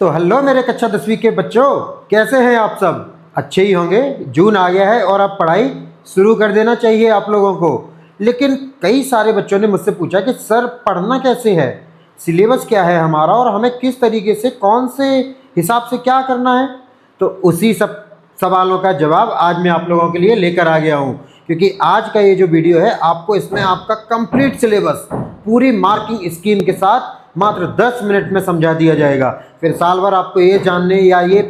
तो हेलो मेरे कक्षा 10वीं के बच्चों, कैसे हैं आप सब? अच्छे ही होंगे। जून आ गया है और अब पढ़ाई शुरू कर देना चाहिए आप लोगों को। लेकिन कई सारे बच्चों ने मुझसे पूछा कि सर पढ़ना कैसे है, सिलेबस क्या है हमारा और हमें किस तरीके से कौन से हिसाब से क्या करना है। तो उसी सब सवालों का जवाब आज मैं आप लोगों के लिए लेकर आ गया हूँ, क्योंकि आज का ये जो वीडियो है आपको इसमें आपका कंप्लीट सिलेबस पूरी मार्किंग स्कीम के साथ मात्र 10 मिनट में समझा दिया जाएगा। फिर साल भर आपको ये जानने या ये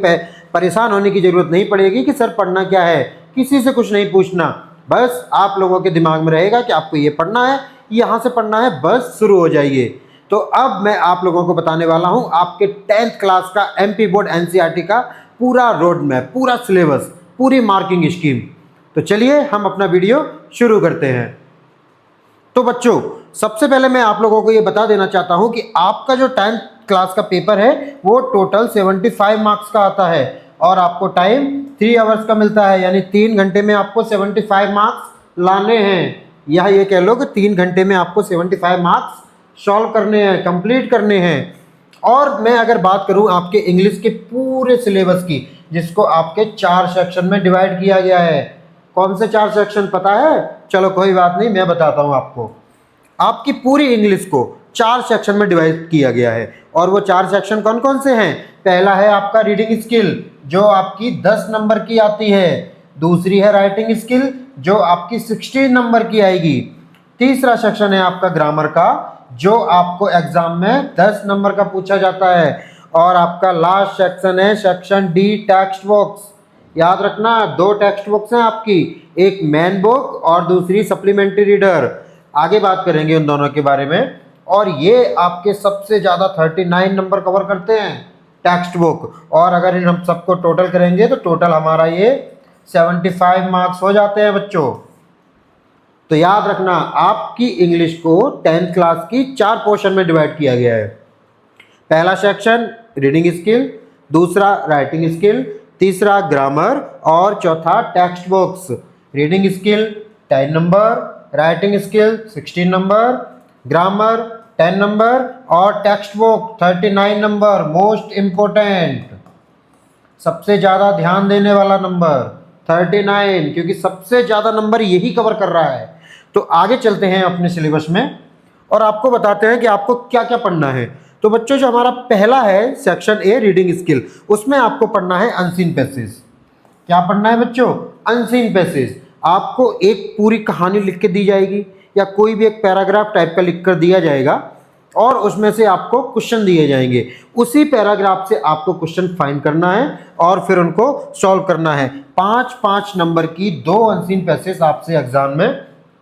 परेशान होने की ज़रूरत नहीं पड़ेगी कि सर पढ़ना क्या है, किसी से कुछ नहीं पूछना। बस आप लोगों के दिमाग में रहेगा कि आपको ये पढ़ना है, यहाँ से पढ़ना है, बस शुरू हो जाइए। तो अब मैं आप लोगों को बताने वाला हूँ आपके 10th क्लास का MP बोर्ड NCERT का पूरा रोड मैप, पूरा सिलेबस, पूरी मार्किंग स्कीम। तो चलिए हम अपना वीडियो शुरू करते हैं। तो बच्चों, सबसे पहले मैं आप लोगों को ये बता देना चाहता हूँ कि आपका जो 10th क्लास का पेपर है वो टोटल 75 मार्क्स का आता है और आपको टाइम 3 आवर्स का मिलता है, यानी 3 घंटे में आपको 75 मार्क्स लाने हैं। या ये कह लो कि 3 घंटे में आपको 75 मार्क्स सॉल्व करने हैं, कंप्लीट करने हैं। और मैं अगर बात करूं आपके इंग्लिश के पूरे सिलेबस की, जिसको आपके 4 सेक्शन में डिवाइड किया गया है। कौन से 4 सेक्शन पता है? चलो कोई बात नहीं, मैं बताता हूं आपको। आपकी पूरी इंग्लिश को 4 सेक्शन में डिवाइड किया गया है और वो 4 सेक्शन कौन कौन से हैं? पहला है आपका रीडिंग स्किल, जो आपकी 10 नंबर की आती है। दूसरी है राइटिंग स्किल, जो आपकी 16 नंबर की आएगी। तीसरा सेक्शन है आपका ग्रामर का, जो आपको एग्जाम में 10 नंबर का पूछा जाता है। और आपका लास्ट सेक्शन है सेक्शन D, टेक्स्ट बुक्स। याद रखना, 2 टेक्स्ट बुक्स हैं आपकी, एक मैन बुक और दूसरी सप्लीमेंट्री रीडर। आगे बात करेंगे उन दोनों के बारे में। और ये आपके सबसे ज़्यादा 39 नंबर कवर करते हैं टेक्स्ट बुक, और अगर इन हम सबको टोटल करेंगे तो टोटल हमारा ये 75 मार्क्स हो जाते हैं बच्चों। तो याद रखना, आपकी इंग्लिश को 10th क्लास की 4 पोर्शन में डिवाइड किया गया है। पहला सेक्शन रीडिंग स्किल, दूसरा राइटिंग स्किल, तीसरा ग्रामर और चौथा textbooks. Reading skill 10 number, writing skill 16 number, grammar 10 number और textbook 39 number. Most important, सबसे ज़्यादा ध्यान देने वाला नंबर 39, क्योंकि सबसे ज़्यादा नंबर यही कवर कर रहा है। तो आगे चलते हैं अपने सिलेबस में और आपको बताते हैं कि आपको क्या क्या पढ़ना है। तो बच्चों, जो हमारा पहला है सेक्शन A रीडिंग स्किल, उसमें आपको पढ़ना है अनसीन पैसेज। क्या पढ़ना है बच्चों? Unseen passage. आपको एक पूरी कहानी लिख के दी जाएगी या कोई भी एक पैराग्राफ टाइप का लिख कर दिया जाएगा और उसमें से आपको क्वेश्चन दिए जाएंगे। उसी पैराग्राफ से आपको क्वेश्चन फाइंड करना है और फिर उनको सॉल्व करना है। 5-5 नंबर की 2 अनसीन पैसेज आपसे एग्जाम में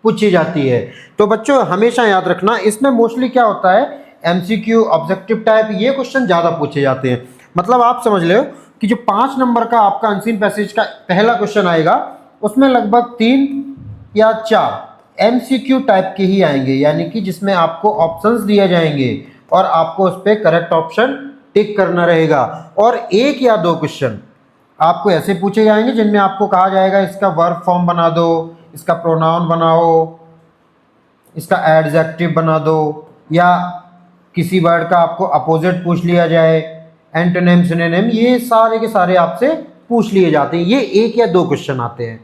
पूछी जाती है। तो बच्चों हमेशा याद रखना, इसमें मोस्टली क्या होता है, MCQ, ऑब्जेक्टिव टाइप, ये क्वेश्चन ज़्यादा पूछे जाते हैं। मतलब आप समझ लो कि जो 5 नंबर का आपका अनसीन पैसेज का पहला क्वेश्चन आएगा, उसमें लगभग 3 या 4 MCQ टाइप के ही आएंगे, यानी कि जिसमें आपको ऑप्शंस दिए जाएंगे और आपको उस पर करेक्ट ऑप्शन टिक करना रहेगा। और 1 या 2 क्वेश्चन आपको ऐसे पूछे जाएंगे जिनमें आपको कहा जाएगा इसका वर्ब फॉर्म बना दो, इसका प्रोनाउन बनाओ, इसका एडजेक्टिव बना दो, या किसी वर्ड का आपको अपोजिट पूछ लिया जाए, एंटोनिम, सिनोनिम, ये सारे के सारे आपसे पूछ लिए जाते हैं। ये 1 या 2 क्वेश्चन आते हैं।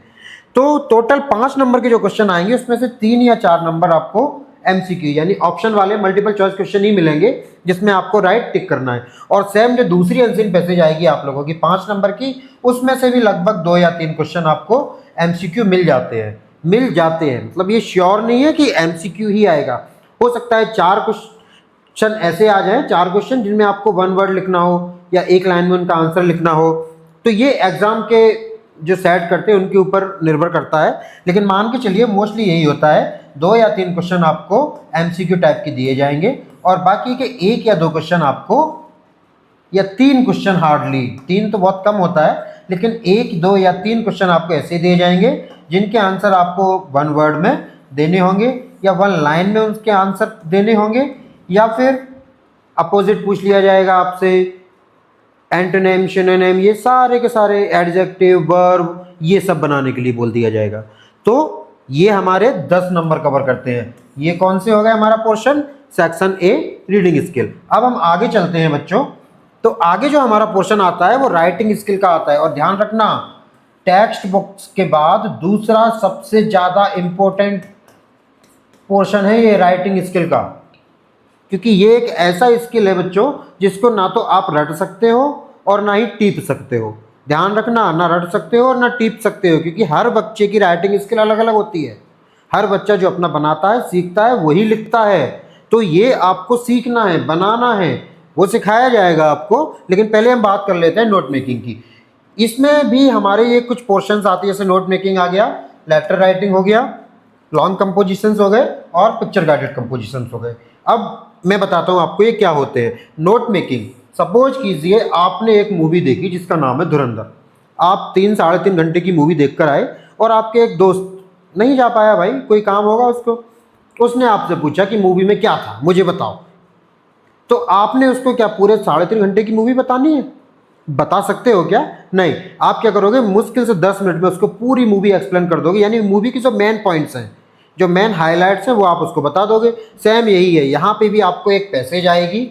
तो टोटल 5 नंबर के जो क्वेश्चन आएंगे उसमें से 3 या 4 नंबर आपको MCQ यानी ऑप्शन वाले मल्टीपल चॉइस क्वेश्चन ही मिलेंगे, जिसमें आपको राइट टिक करना है। और सेम जो दूसरी अनसीन पैसेज आएगी आप लोगों की 5 नंबर की, उसमें से भी लगभग 2 या 3 क्वेश्चन आपको MCQ मिल जाते हैं। मतलब ये श्योर नहीं है कि MCQ ही आएगा, हो सकता है 4 क्वेश्चन ऐसे आ जाएं, 4 क्वेश्चन जिनमें आपको 1 वर्ड लिखना हो या 1 लाइन में उनका आंसर लिखना हो। तो ये एग्जाम के जो सेट करते हैं उनके ऊपर निर्भर करता है, लेकिन मान के चलिए मोस्टली यही होता है। 2 या 3 क्वेश्चन आपको MCQ टाइप के दिए जाएंगे और बाकी के 1 या 2 क्वेश्चन आपको, या 3 क्वेश्चन, हार्डली 3 तो बहुत कम होता है, लेकिन 1, 2 या 3 क्वेश्चन आपको ऐसे दिए जाएंगे जिनके आंसर आपको 1 वर्ड में देने होंगे या 1 लाइन में उसके आंसर देने होंगे, या फिर अपोजिट पूछ लिया जाएगा आपसे, एंटोनिम, सिनोनिम, ये सारे के सारे, एडजेक्टिव, वर्ब, ये सब बनाने के लिए बोल दिया जाएगा। तो ये हमारे 10 नंबर कवर करते हैं। ये कौन से हो गए हमारा portion? Section A reading skill. अब हम आगे चलते हैं बच्चों तो आगे जो हमारा पोर्शन आता है वो राइटिंग स्किल का आता है। और ध्यान रखना, टेक्स्ट बुक्स के बाद दूसरा सबसे ज़्यादा इम्पोर्टेंट पोर्शन है ये राइटिंग स्किल का, क्योंकि ये एक ऐसा स्किल है बच्चों जिसको ना तो आप रट सकते हो और ना ही टीप सकते हो। ध्यान रखना, ना रट सकते हो और ना टीप सकते हो, क्योंकि हर बच्चे की राइटिंग स्किल अलग अलग होती है। हर बच्चा जो अपना बनाता है, सीखता है, वही लिखता है। तो ये आपको सीखना है, बनाना है, वो सिखाया जाएगा आपको। लेकिन पहले हम बात कर लेते हैं नोट मेकिंग की। इसमें भी हमारे ये कुछ पोर्शंस आती है, जैसे नोट मेकिंग आ गया, लेटर राइटिंग हो गया, लॉन्ग कंपोजिशंस हो गए और पिक्चर गाइडेड कंपोजिशंस हो गए। अब मैं बताता हूँ आपको ये क्या होते हैं। नोट मेकिंग, सपोज कीजिए आपने एक मूवी देखी जिसका नाम है धुरंधर। आप 3 साढ़े 3 घंटे की मूवी देख कर आए और आपके एक दोस्त नहीं जा पाया, भाई कोई काम होगा उसको, उसने आपसे पूछा कि मूवी में क्या था मुझे बताओ। तो आपने उसको क्या पूरे 3.5 घंटे की मूवी बतानी है? बता सकते हो क्या? नहीं। आप क्या करोगे, मुश्किल से 10 मिनट में उसको पूरी मूवी एक्सप्लेन कर दोगे, यानी मूवी की जो मेन पॉइंट्स हैं, जो मेन हाइलाइट्स हैं, वो आप उसको बता दोगे। सेम यही है, यहाँ पे भी आपको एक पैसेज आएगी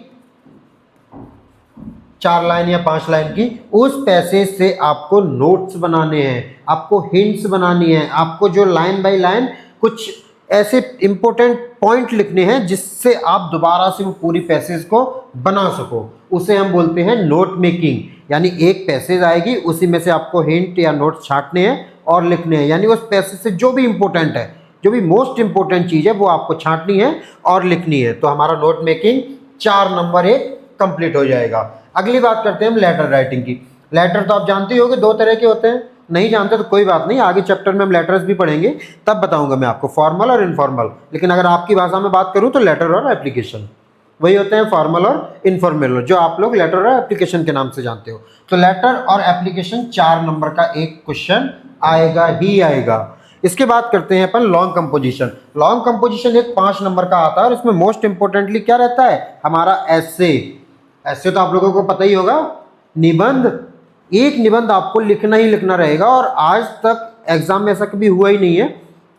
4 लाइन या 5 लाइन की, उस पैसेज से आपको नोट्स बनाने हैं, आपको हिंट्स बनानी है, आपको जो लाइन बाय लाइन कुछ ऐसे इंपॉर्टेंट पॉइंट लिखने हैं जिससे आप दोबारा से वो पूरी पैसेज को बना सको। उसे हम बोलते हैं नोट मेकिंग। यानी एक पैसेज आएगी, उसी में से आपको हिंट या नोट्स छांटने हैं और लिखने हैं, यानी उस पैसेज से जो भी इंपॉर्टेंट है, जो भी मोस्ट इंपॉर्टेंट चीज़ है, वो आपको छांटनी है और लिखनी है। तो हमारा नोट मेकिंग 4 नंबर 1 कंप्लीट हो जाएगा। अगली बात करते हैं हम लेटर राइटिंग की। लेटर तो आप जानते ही होंगे 2 तरह के होते हैं, नहीं जानते तो कोई बात नहीं, आगे चैप्टर में हम लेटर्स भी पढ़ेंगे, तब बताऊंगा मैं आपको, फॉर्मल और इनफॉर्मल। लेकिन अगर आपकी भाषा में बात करूं तो लेटर और एप्लीकेशन, वही होते हैं फॉर्मल और इनफॉर्मल, जो आप लोग लेटर और एप्लीकेशन के नाम से जानते हो। तो लेटर और एप्लीकेशन 4 नंबर का एक क्वेश्चन आएगा ही आएगा। इसके बाद करते हैं अपन लॉन्ग कंपोजिशन। लॉन्ग कंपोजिशन एक 5 नंबर का आता है और इसमें मोस्ट इंपॉर्टेंटली क्या रहता है, हमारा एसे। ऐसे तो आप लोगों को पता ही होगा, निबंध। एक निबंध आपको लिखना ही लिखना रहेगा, और आज तक एग्जाम में ऐसा कभी हुआ ही नहीं है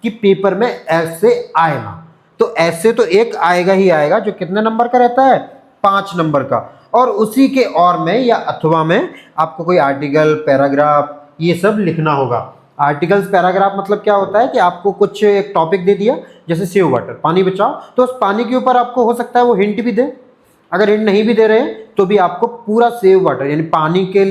कि पेपर में ऐसे आए ना। तो ऐसे तो एक आएगा ही आएगा, जो कितने नंबर का रहता है, 5 नंबर का। और उसी के और में या अथवा में आपको कोई आर्टिकल, पैराग्राफ, ये सब लिखना होगा। आर्टिकल्स, पैराग्राफ मतलब क्या होता है कि आपको कुछ एक टॉपिक दे दिया, जैसे सेव वाटर, पानी बचाओ, तो उस पानी के ऊपर आपको हो सकता है वो हिंट भी दे। अगर हिंट नहीं भी दे रहे हैं तो भी आपको पूरा सेव वाटर, यानी पानी के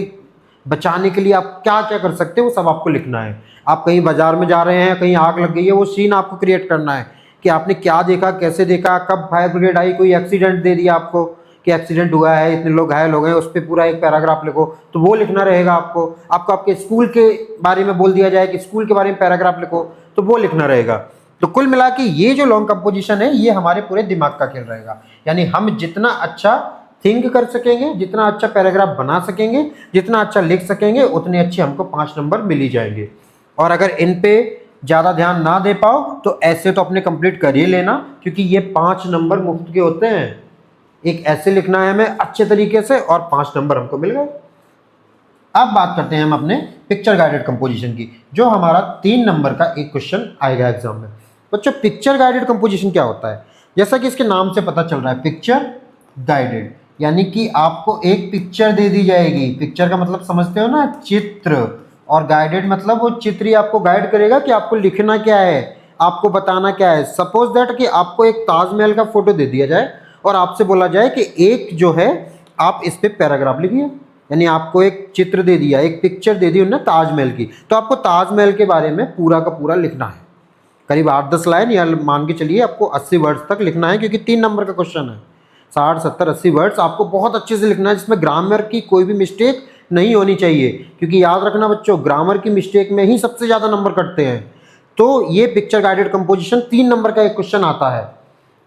बचाने के लिए आप क्या क्या कर सकते हो, वो सब आपको लिखना है। आप कहीं बाजार में जा रहे हैं, कहीं आग लग गई है, वो सीन आपको क्रिएट करना है कि आपने क्या देखा, कैसे देखा, कब फायर ब्रिगेड आई, कोई एक्सीडेंट दे दिया आपको कि एक्सीडेंट हुआ है, इतने लोग घायल हो गए, उस पर पूरा एक पैराग्राफ लिखो, तो वो लिखना रहेगा आपको। आपको आपके स्कूल के बारे में बोल दिया जाए कि स्कूल के बारे में पैराग्राफ लिखो, तो वो लिखना रहेगा। तो कुल मिला के ये जो लॉन्ग कंपोजिशन है, ये हमारे पूरे दिमाग का खेल रहेगा। यानी हम जितना अच्छा थिंक कर सकेंगे, जितना अच्छा पैराग्राफ बना सकेंगे, जितना अच्छा लिख सकेंगे, उतने अच्छे हमको 5 नंबर मिल ही जाएंगे। और अगर इन पे ज़्यादा ध्यान ना दे पाओ तो ऐसे तो अपने कंप्लीट कर ही लेना, क्योंकि ये 5 नंबर मुफ्त के होते हैं। एक ऐसे लिखना है हमें अच्छे तरीके से और 5 नंबर हमको मिल गए। अब बात करते हैं हम अपने पिक्चर गाइडेड कंपोजिशन की, जो हमारा 3 नंबर का एक क्वेश्चन आएगा एग्जाम में। बच्चों, पिक्चर गाइडेड कंपोजिशन क्या होता है? जैसा कि इसके नाम से पता चल रहा है, पिक्चर गाइडेड, यानी कि आपको एक पिक्चर दे दी जाएगी। पिक्चर का मतलब समझते हो ना, चित्र, और गाइडेड मतलब वो चित्र ही आपको गाइड करेगा कि आपको लिखना क्या है, आपको बताना क्या है। सपोज दैट कि आपको एक ताजमहल का फोटो दे दिया जाए और आपसे बोला जाए कि एक जो है आप इस पे पैराग्राफ लिखिए, यानी आपको एक चित्र दे दिया, एक पिक्चर दे दी उन्होंने ताजमहल की, तो आपको ताजमहल के बारे में पूरा का पूरा लिखना है। करीब 8-10 लाइन, या मान के चलिए आपको 80 वर्ड्स तक लिखना है, क्योंकि 3 नंबर का क्वेश्चन है। 60, 70, 80 वर्ड्स आपको बहुत अच्छे से लिखना है, जिसमें ग्रामर की कोई भी मिस्टेक नहीं होनी चाहिए, क्योंकि याद रखना बच्चों, ग्रामर की मिस्टेक में ही सबसे ज़्यादा नंबर कटते हैं। तो ये पिक्चर गाइडेड कंपोजिशन 3 नंबर का एक क्वेश्चन आता है।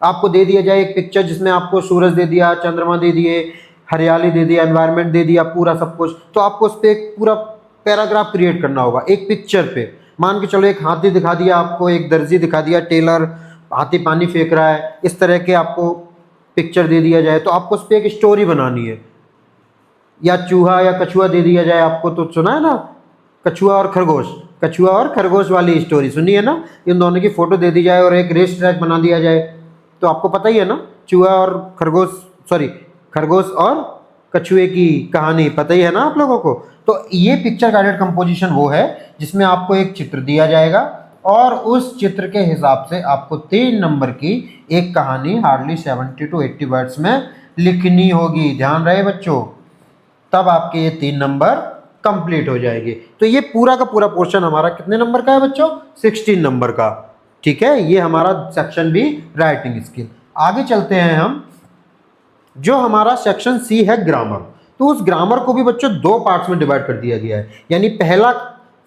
आपको दे दिया जाए एक पिक्चर जिसमें आपको सूरज दे दिया, चंद्रमा दे दिए, हरियाली दे दिया, एनवायरनमेंट दे दिया, पूरा सब कुछ, तो आपको उस पर एक पूरा पैराग्राफ क्रिएट करना होगा एक पिक्चर पे। मान के चलो एक हाथी दिखा दिया आपको, एक दर्जी दिखा दिया, टेलर, हाथी पानी फेंक रहा है, इस तरह के आपको पिक्चर दे दिया जाए, तो आपको उस पर एक स्टोरी बनानी है। या चूहा या कछुआ दे दिया जाए आपको, तो सुना है ना, कछुआ और खरगोश, कछुआ और खरगोश वाली स्टोरी सुनी है ना, इन दोनों की फ़ोटो दे दी जाए और एक रेस ट्रैक बना दिया जाए, तो आपको पता ही है ना, चूहा और खरगोश, सॉरी खरगोश और कछुए की कहानी पता ही है ना आप लोगों को। तो ये पिक्चर गाइडेड कंपोजिशन वो है जिसमें आपको एक चित्र दिया जाएगा और उस चित्र के हिसाब से आपको 3 नंबर की एक कहानी हार्डली 70 to 80 वर्ड्स में लिखनी होगी। ध्यान रहे बच्चों, तब आपके ये 3 नंबर कंप्लीट हो जाएंगे। तो ये पूरा का पूरा पोर्शन हमारा कितने नंबर का है बच्चों? 16 नंबर का। ठीक है, ये हमारा सेक्शन भी राइटिंग स्किल। आगे चलते हैं हम, जो हमारा सेक्शन सी है ग्रामर। तो उस ग्रामर को भी बच्चों 2 पार्ट्स में डिवाइड कर दिया गया है। यानी पहला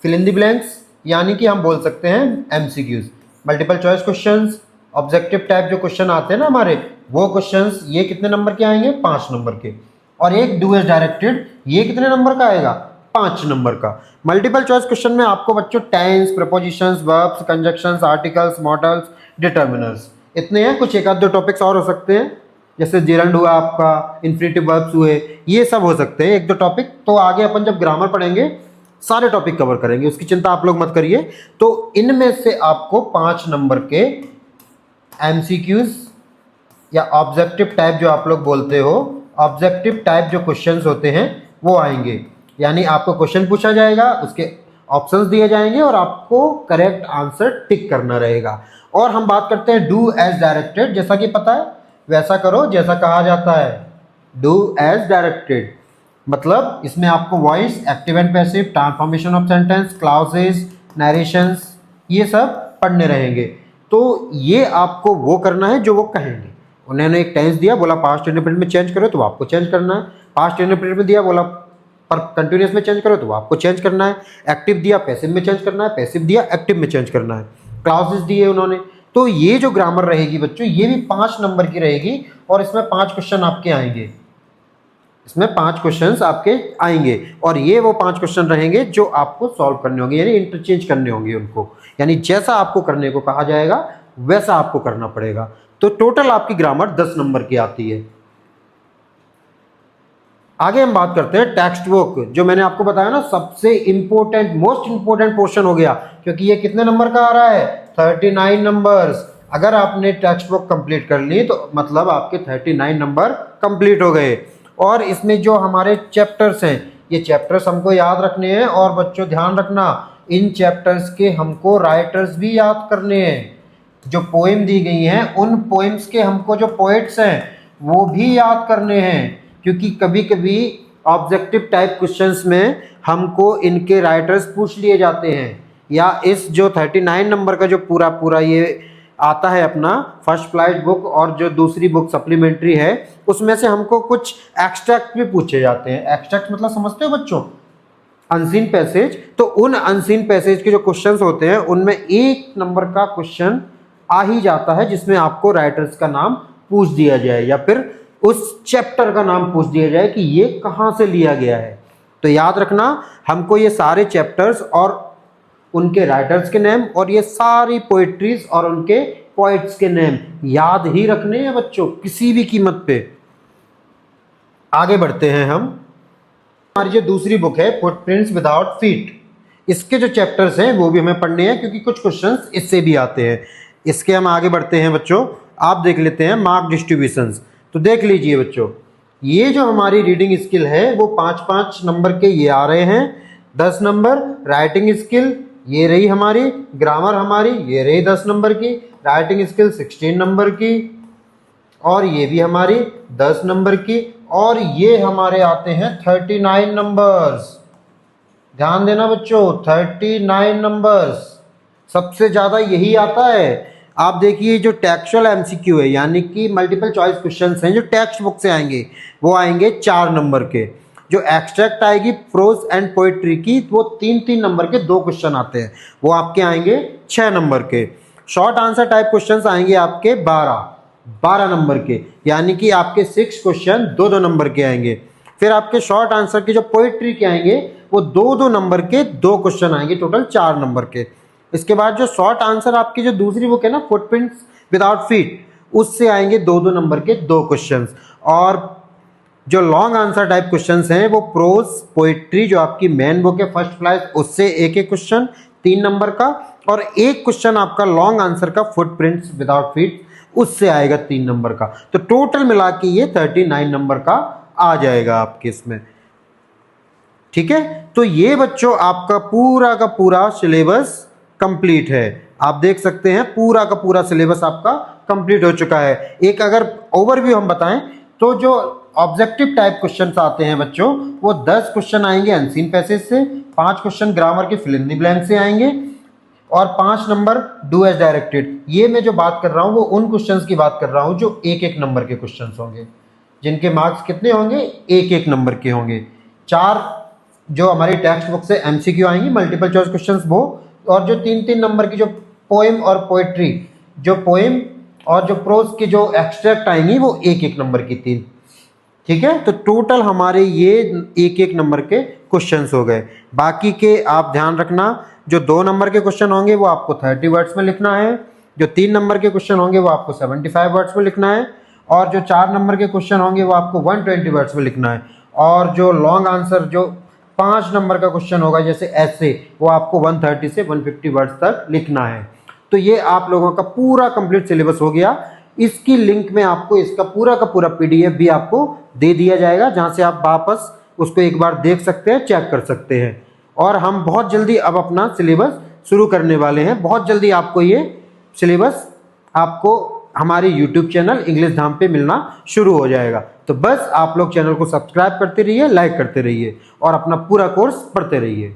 फिल इन द ब्लैंक्स, यानी कि हम बोल सकते हैं MCQs, multiple choice questions, objective type जो क्वेश्चन आते हैं ना हमारे, वो क्वेश्चंस ये कितने नंबर के आएंगे? 5 नंबर के। और एक डू एज डायरेक्टेड, ये कितने नंबर का आएगा? 5 नंबर का। मल्टीपल चॉइस क्वेश्चन में आपको बच्चों tense, prepositions, verbs, conjunctions, articles, modals, determiners, इतने हैं। कुछ एक आध 2 टॉपिक्स और हो सकते हैं, जैसे जिरंड हुआ आपका, इन्फिनिटिव वर्ब्स हुए, ये सब हो सकते हैं 1-2 टॉपिक। तो आगे अपन जब ग्रामर पढ़ेंगे सारे टॉपिक कवर करेंगे, उसकी चिंता आप लोग मत करिए। तो इनमें से आपको 5 नंबर के एमसीक्यूज या ऑब्जेक्टिव टाइप जो आप लोग बोलते हो, ऑब्जेक्टिव टाइप जो क्वेश्चंस होते हैं वो आएंगे। यानी आपको क्वेश्चन पूछा जाएगा, उसके ऑप्शंस दिए जाएंगे और आपको करेक्ट आंसर टिक करना रहेगा। और हम बात करते हैं डू एज डायरेक्टेड। जैसा कि पता है वैसा करो जैसा कहा जाता है, डू एज डायरेक्टेड। मतलब इसमें आपको voice, active and passive, transformation of sentence, clauses, narrations, ये सब पढ़ने रहेंगे। तो ये आपको वो करना है जो वो कहेंगे। उन्होंने एक टेंस दिया, बोला पास्ट इंडेफिनिट में चेंज करो, तो आपको चेंज करना है। पास्ट इंडेफिनिट में दिया, बोला पर कंटिन्यूस में चेंज करो, तो आपको चेंज करना है। एक्टिव दिया, पैसिव में चेंज करना है। पैसिव दिया, एक्टिव में चेंज करना है। क्लाउजेस दिए उन्होंने। तो ये जो ग्रामर रहेगी बच्चों, ये भी 5 नंबर की रहेगी और इसमें 5 क्वेश्चन आपके आएंगे। इसमें 5 क्वेश्चंस आपके आएंगे और ये वो 5 क्वेश्चन रहेंगे जो आपको सॉल्व करने होंगे, यानी इंटरचेंज करने होंगे उनको। यानी जैसा आपको करने को कहा जाएगा वैसा आपको करना पड़ेगा। तो टोटल आपकी ग्रामर 10 नंबर की आती है। आगे हम बात करते हैं टेक्स्ट बुक, जो मैंने आपको बताया ना सबसे इंपॉर्टेंट, मोस्ट इंपॉर्टेंट पोर्शन हो गया, क्योंकि ये कितने नंबर का आ रहा है? 39 नंबर्स। अगर आपने टेक्स्ट बुक कंप्लीट कर ली तो मतलब आपके 39 नंबर कंप्लीट हो गए। और इसमें जो हमारे चैप्टर्स हैं, ये चैप्टर्स हमको याद रखने हैं। और बच्चों ध्यान रखना, इन चैप्टर्स के हमको राइटर्स भी याद करने हैं। जो पोएम दी गई हैं उन पोएम्स के हमको जो पोएट्स हैं वो भी याद करने हैं, क्योंकि कभी कभी ऑब्जेक्टिव टाइप क्वेश्चंस में हमको इनके राइटर्स पूछ लिए जाते हैं। या इस जो 39 नंबर का जो पूरा पूरा ये आता है अपना फर्स्ट फ्लाइट बुक और जो दूसरी बुक सप्लीमेंट्री है, उसमें से हमको कुछ एक्सट्रैक्ट भी पूछे जाते हैं। एक्सट्रैक्ट मतलब समझते हो बच्चों? Unseen passage. तो उन अनसीन पैसेज के जो क्वेश्चंस होते हैं उनमें 1 नंबर का क्वेश्चन आ ही जाता है जिसमें आपको राइटर्स का नाम पूछ दिया जाए या फिर उस चैप्टर का नाम पूछ दिया जाए कि ये कहाँ से लिया गया है। तो याद रखना, हमको ये सारे चैप्टर्स और उनके राइटर्स के नेम और ये सारी पोइट्रीज और उनके पोइट्स के नेम याद ही रखने हैं बच्चों, किसी भी कीमत पे। आगे बढ़ते हैं हम। हमारी जो दूसरी बुक है फुटप्रिंट्स विदाउट फीट, इसके जो चैप्टर्स हैं वो भी हमें पढ़ने हैं, क्योंकि कुछ क्वेश्चंस इससे भी आते हैं। इसके हम आगे बढ़ते हैं बच्चों। आप देख लेते हैं मार्क डिस्ट्रीब्यूशंस। तो देख लीजिए बच्चों, ये जो हमारी रीडिंग स्किल है वो 5-5 नंबर के ये आ रहे हैं। 10 नंबर राइटिंग स्किल ये रही हमारी, ग्रामर हमारी ये रही 10 नंबर की, राइटिंग स्किल 16 नंबर की, और ये भी हमारी 10 नंबर की, और ये हमारे आते हैं 39 नंबर्स। ध्यान देना बच्चों, 39 नंबर्स सबसे ज्यादा यही आता है। आप देखिए जो टेक्सुअल एमसीक्यू है, यानी कि मल्टीपल चॉइस क्वेश्चंस हैं जो टेक्स्ट बुक से आएंगे, वो आएंगे 4 नंबर के। जो एक्सट्रैक्ट आएगी प्रोज एंड पोएट्री की, वो 3-3 नंबर के 2 क्वेश्चन आते हैं, वो आपके आएंगे 6 नंबर के। शॉर्ट आंसर टाइप क्वेश्चंस आएंगे आपके 12 नंबर के, यानी कि आपके 6 क्वेश्चन 2-2 नंबर के आएंगे। फिर आपके शॉर्ट आंसर के जो पोएट्री के आएंगे वो 2-2 नंबर के 2 क्वेश्चन आएंगे, टोटल 4 नंबर के। इसके बाद जो शॉर्ट आंसर आपकी जो दूसरी बुक है ना फुटप्रिंट्स विदाउट फीट, उससे आएंगे 2-2 नंबर के 2 क्वेश्चंस। और जो लॉन्ग आंसर टाइप क्वेश्चंस हैं वो प्रोज पोएट्री जो आपकी मेन बुक है फर्स्ट फ्लाइट, उससे एक क्वेश्चन 3 नंबर का, और एक क्वेश्चन आपका लॉन्ग आंसर का फुटप्रिंट्स विदाउट फीट, उससे आएगा 3 नंबर का। तो टोटल मिला के ये 39 नंबर का आ जाएगा आपके इसमें। ठीक है, तो ये बच्चों आपका पूरा का पूरा सिलेबस कंप्लीट है। आप देख सकते हैं पूरा का पूरा सिलेबस आपका कंप्लीट हो चुका है। एक अगर ओवरव्यू हम बताएं तो जो ऑब्जेक्टिव टाइप क्वेश्चंस आते हैं बच्चों, वो 10 क्वेश्चन आएंगे अनसीन पैसेज से, 5 क्वेश्चन ग्रामर के फिल इन द ब्लैंक से आएंगे और 5 नंबर डू एज डायरेक्टेड। ये मैं जो बात कर रहा हूँ वो उन क्वेश्चंस की बात कर रहा हूँ जो एक एक नंबर के क्वेश्चंस होंगे, जिनके मार्क्स कितने होंगे, एक एक नंबर के होंगे। 4 जो हमारी टेक्स्ट बुक से एमसीक्यू आएंगी, मल्टीपल चॉइस क्वेश्चंस वो, और जो 3-3 नंबर की जो पोएम और पोएट्री, जो पोएम और जो प्रोज की जो एक्सट्रैक्ट आएंगी वो एक एक नंबर की 3। ठीक है, तो टोटल हमारे ये एक एक नंबर के क्वेश्चंस हो गए। बाकी के आप ध्यान रखना, जो 2 नंबर के क्वेश्चन होंगे वो आपको 30 वर्ड्स में लिखना है, जो 3 नंबर के क्वेश्चन होंगे वो आपको 75 वर्ड्स में लिखना है, और जो 4 नंबर के क्वेश्चन होंगे वो आपको 120 वर्ड्स में लिखना है, और जो लॉन्ग आंसर जो 5 नंबर का क्वेश्चन होगा जैसे ऐसे, वो आपको 130 से 150 वर्ड्स तक लिखना है। तो ये आप लोगों का पूरा कंप्लीट सिलेबस हो गया। इसकी लिंक में आपको इसका पूरा का पूरा पीडीएफ भी आपको दे दिया जाएगा, जहां से आप वापस उसको एक बार देख सकते हैं, चेक कर सकते हैं। और हम बहुत जल्दी अब अपना सिलेबस शुरू करने वाले हैं। बहुत जल्दी आपको ये सिलेबस आपको हमारे YouTube चैनल इंग्लिश धाम पे मिलना शुरू हो जाएगा। तो बस आप लोग चैनल को सब्सक्राइब करते रहिए, लाइक करते रहिए और अपना पूरा कोर्स पढ़ते रहिए।